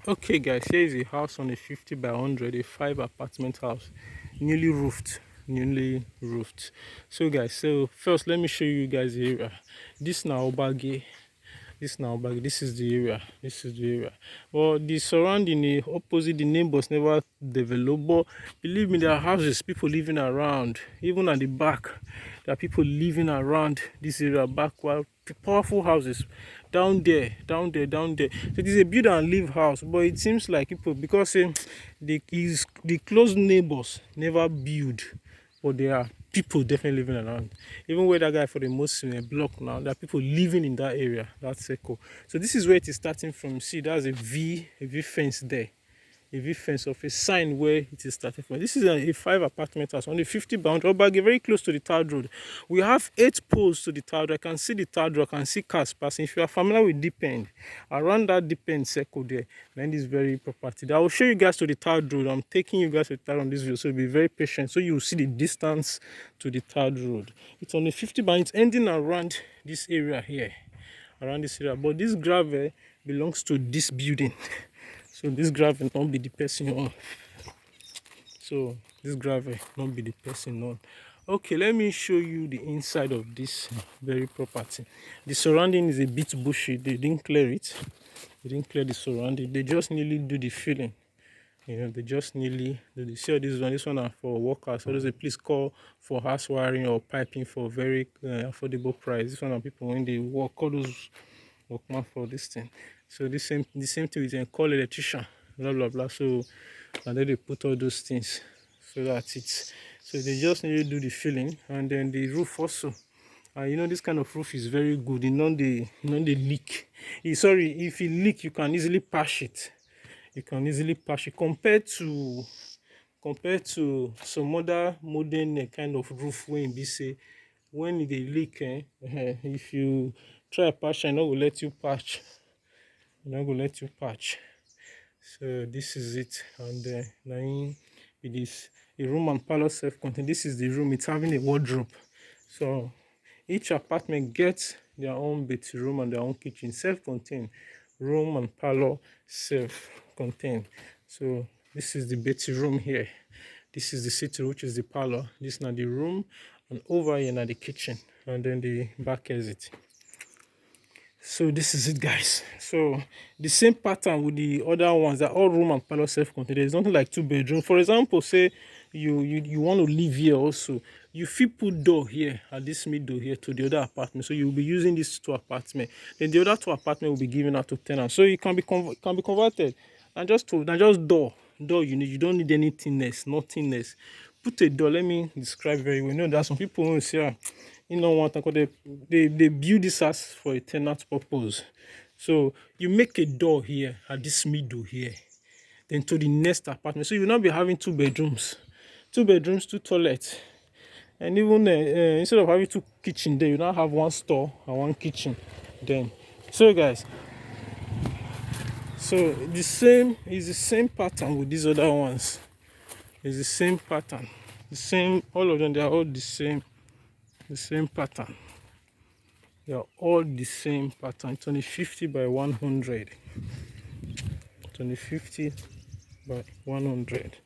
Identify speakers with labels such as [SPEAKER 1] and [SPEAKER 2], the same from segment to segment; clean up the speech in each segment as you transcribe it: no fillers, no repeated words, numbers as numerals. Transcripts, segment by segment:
[SPEAKER 1] Okay, guys, here is a house on a 50 by 100, a 5 apartment house, newly roofed. Newly roofed. So, guys, so first, let me show you guys the area. This now Obage. This now Obage. This is the area. This is the area. Well, the surrounding, the opposite, the neighbors never developed. But believe me, there are houses, people living around, even at the back. There are people living around this area back, while powerful houses down there, down there, down there. So it is a build and live house, but it seems like people, because the close neighbors never build, but there are people definitely living around. Even where that guy for the most block now, there are people living in that area, that circle. So this is where it is starting from. See, that's a V fence there, a V fence of a sign where it is starting from. This is a 5 apartment house on the 50 boundary, Obage, very close to the third road. We have 8 poles to the third road. I can see the third road, I can see cars passing. If you are familiar with deep end, around that deep end circle there, then this very property. I will show you guys to the third road. I'm taking you guys to the third on this video, so be very patient. So you will see the distance to the third road. It's on the 50 boundary. It's ending around this area here, around this area. But this gravel belongs to this building. So this gravel not be the person on. So this gravel not be the person on. Okay, let me show you the inside of this very property. The surrounding is a bit bushy. They didn't clear it. They didn't clear the surrounding. They just nearly do the filling. You know, they just nearly do the. See, this one are for workers. So there's a place called for house wiring or piping for very affordable price. This one are people when they work, all those workman for this thing. So the same thing with a call electrician, blah blah blah. So and then they put all those things so that it's, so they just need to do the filling. And then the roof also, you know, this kind of roof is very good. You know they leak. Sorry, if it leak, you can easily patch it. You can easily patch it compared to some other modern kind of roof when be say when they leak, if you try a patch, I know will let you patch. I'm not gonna let you patch. So this is it, and now it is a room and parlor self-contained. This is the room. It's having a wardrobe. So each apartment gets their own bedroom and their own kitchen, self-contained, room and parlor self-contained. So this is the bedroom here. This is the sitting, which is the parlor. This is now the room, and over here now the kitchen, and then the back exit. So this is it, guys. So the same pattern with the other ones, that all room and parlor self-contained. There's nothing like 2 bedroom. For example, say you want to live here also, you fit put door here at this middle here to the other apartment. So you'll be using these 2 apartments. Then the other 2 apartments will be given out to tenants. So it can be converted. And just door. You don't need anything else, nothing else. Put a door. Let me describe very well. You know, there are some people who say, you know what, they build this house for a tenant purpose. So you make a door here at this middle here, then to the next apartment. So you will not be having 2 bedrooms, 2 toilets, and even instead of having 2 kitchen there, you now have 1 store and 1 kitchen. Then, so guys, so the same pattern with these other ones. It's the same pattern, the same. All of them, they are all the same pattern. They are all the same pattern. It's only 50 by 100. It's only 50 by 100.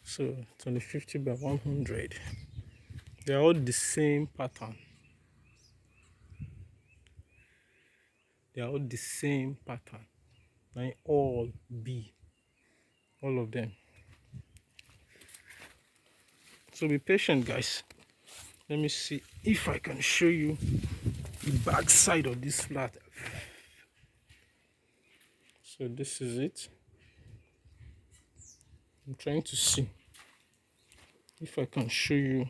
[SPEAKER 1] So it's only 50 by 100. They are all the same pattern. They are all the same pattern. They all be. All of them. So be patient, guys. Let me see if I can show you the back side of this flat. So this is it. I'm trying to see if I can show you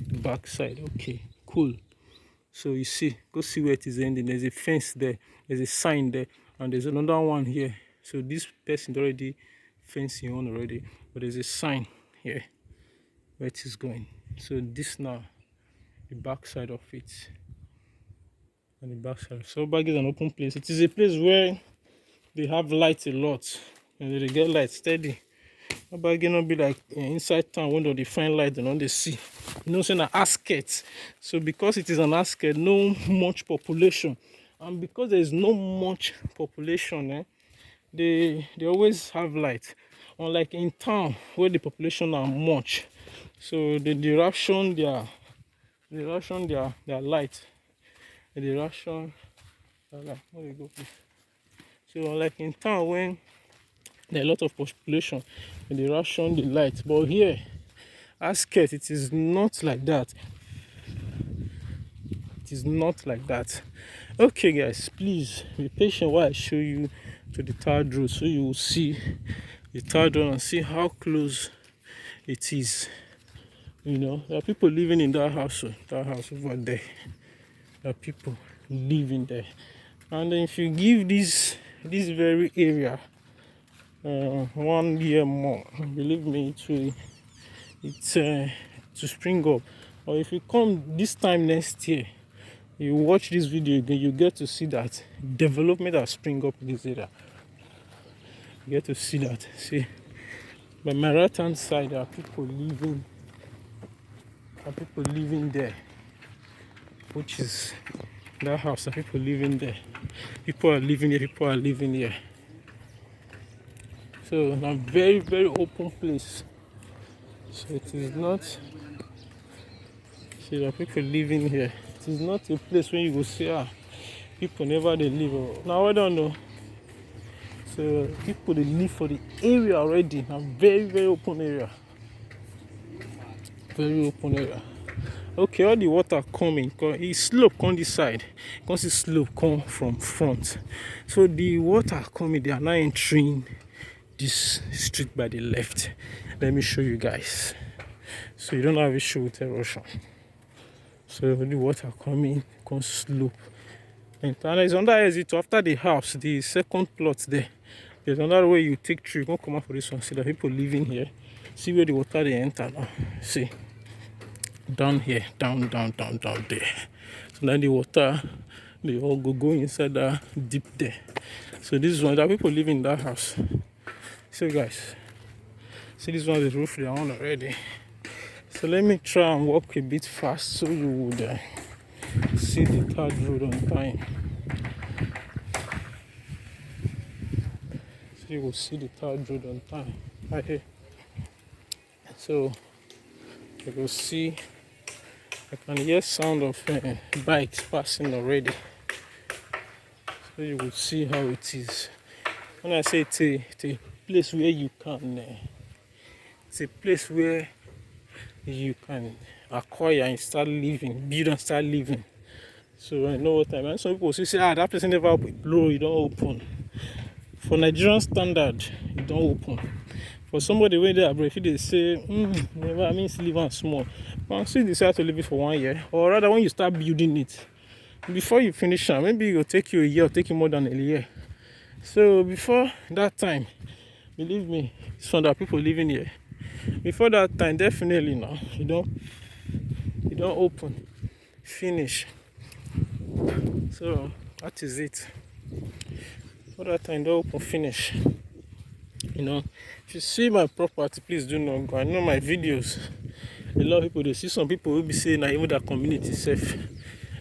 [SPEAKER 1] the back side. Okay, cool. So you see, go see where it is ending. There's a fence there, there's a sign there, and there's another one here. So this person already fencing on already, but there's a sign here where it is going. So this now the back side of it, and the back side. So Obage is an open place. It is a place where they have light a lot, and they get light steady. Obage not be like inside town when they find light and on they see. You know, saying an asket. So because it is an asket, no much population, and because there is no much population, they always have light. Unlike in town where the population are much, so they ration their light. They ration their light. Where you go, please? So unlike in town when there are a lot of population, they ration the light. But here, Asket, it is not like that. It is not like that. Okay, guys, please be patient while I show you to the third road, so you will see the third road and see how close it is. You know, there are people living in that house over there. There are people living there, and then if you give this very area 1 year more, believe me, it's to spring up. Or if you come this time next year, you watch this video again, you get to see that development has spring up in this area. You get to see that. See, by my right hand side, there are people living there, which is that house. There are people living there. People are living here. People are living here. So it's a very, very open place. So it is not. See, there are people living here. It is not a place where you go say, people never they live. Now I don't know. So people they live for the area already. A very, very open area. Very open area. Okay, all the water coming, it's slope on this side. Because the slope come from front. So the water coming, they are now entering this street by the left. Let me show you guys. So you don't have issue with erosion. So the water coming, comes slope. And it's under exit after the house, the second plot there. There's another way you take tree. Don't come out for this one. See the people living here. See where the water they enter now. See. Down here, down there. So now the water, they all go inside that deep there. So this is one that people live in that house. So guys, see this one is the roof they are on already. So let me try and walk a bit fast so you would see the third road on time. So you will see the third road on time right here. So you will see, I can hear sound of bikes passing already. So you will see how it is. When I say it's a place where you can, it's a place where you can acquire and start living, build and start living. So I know what I mean. Some people say, that person never blow, you don't open. For Nigerian standard, you don't open. For somebody when they are brave, they say, never, I mean, live on small. But still decide to live it for 1 year, or rather, when you start building it, before you finish it, maybe it will take you a year or take you more than a year. So before that time, believe me, it's from the people living here. Before that time, definitely now, you don't open, finish. So that is it. For that time, don't open, finish. You know, if you see my property, please do not go. I know my videos. A lot of people, they see some people will be saying that even that community safe.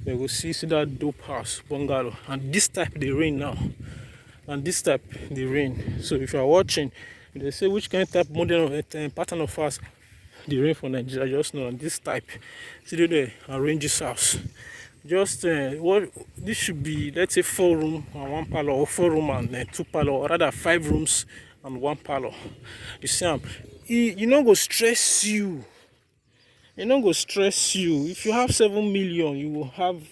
[SPEAKER 1] They will see that dope house, bungalow, and this type they rain now. And this type they rain. So if you are watching, they say which kind of type model pattern of house they rain for Nigeria, just know this type. See they arrange this house. Just what this should be, let's say 4 room and 1 parlor, or 4 room and 2 parlor, or rather 5 rooms and 1 parlor. You see, you not go stress you. It not go stress you. If you have 7 million, you will have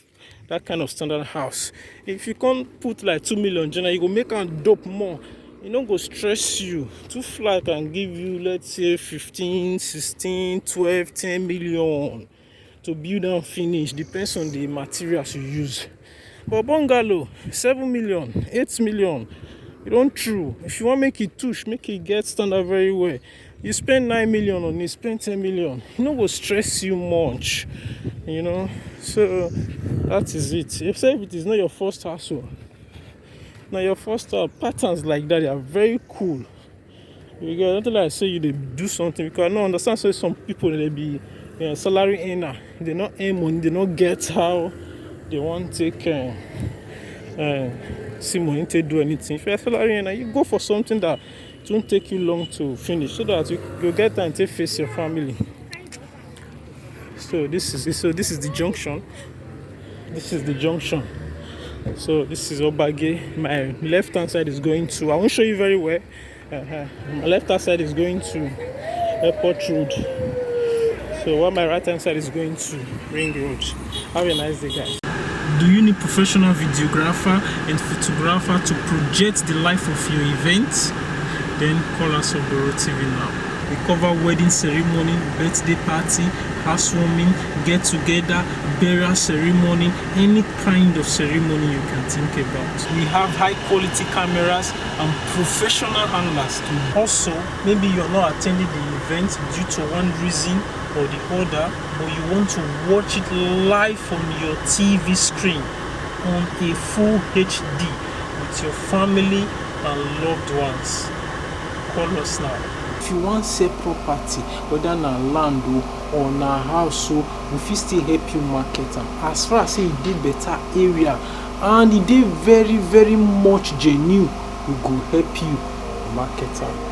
[SPEAKER 1] that kind of standard house. If you can't put like 2 million, you go make a dope more. It not go stress you. 2 flat can give you, let's say 15, 16, 12, 10 million to build and finish. Depends on the materials you use. But bungalow, 7 million, 8 million. You don't true. If you want to make it touch, make it get standard very well. You spend 9 million on it, spend 10 million. It not go stress you much. You know? So that is it. If it is not your first household, now your first patterns like that, they are very cool. You get nothing like say you they do something, because I don't understand. So some people they be salary earner, they not earn money, they not get how they want to take Simon, you do anything. If you're salary and you go for something that it won't take you long to finish, so that you get time to face your family. So this is the junction. This is the junction. So this is Obage. My left hand side is going to, I won't show you very well. My left hand side is going to Airport Road. So while my right hand side is going to Ring Road. Have a nice day, guys. Do you need professional videographer and photographer to project the life of your event? Then call us on Marlboro TV now. We cover wedding ceremony, birthday party, housewarming, get together, burial ceremony, any kind of ceremony you can think about. We have high quality cameras and professional handlers to also, maybe you're not attending the event due to one reason or the other, but you want to watch it live on your TV screen on a full HD with your family and loved ones. Call us now. If you want sell property, whether na land or na house, so we fit still help you market am. As far as say e dey better area and e dey very much genuine, we go help you market am.